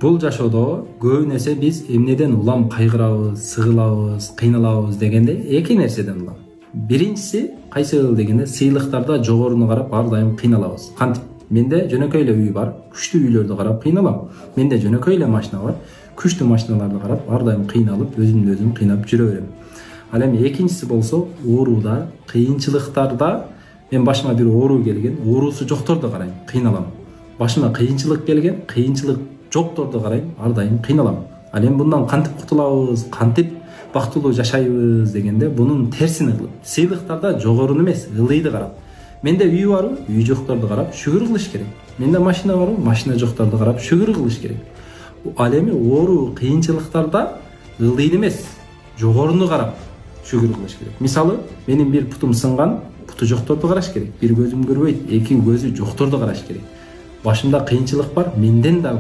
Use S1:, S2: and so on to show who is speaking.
S1: Бул жашоодо көп нерсе биз эмнеден улам кайгырабыз, сыгылабыз, кыйналабыз дегенде эки нерседен улам. Биринчиси кайсыл дегенде сыйлыктарда жогоруну карап ар дайым кыйналабыз. Кантип менде жөнөкөй эле үй бар, күчтүү үйлөрдү карап кыйналам. Менде жөнөкөй эле машина бар, күчтүү машиналарды карап ар дайым кыйналып, өзүмдү өзүм кыйнап жүрө берем. Ал эми экинчиси болсо ооруда, кыйынчылыктарда мен башыма бир оору келген, оорусу жокторду карайм, кыйналам. Башыма кыйынчылык келген, кыйынчылык жокторду карайм, ар дайым кыйналам. Ал эми bundan кантип кутулабыз, кантип бактылуу жашайбыз дегенде бунун терсини кылып, сыйлыктарда жогоруну эмес, ылдыйды карап. Менде үй барбы, үй жокторду карап шүгүр кылыш керек. Менде машина барбы, машина жокторду карап шүгүр кылыш керек. Ал эми оору, кыйынчылыктарда ылдыйды эмес, жогоруну карап шүгүр кылыш керек. Мисалы, менин бир путум сынган, путу жокторду караш керек. Бир көзүм көрбөйт, эки көзү жокторду караш керек. Башымда кыйынчылык бар, менден да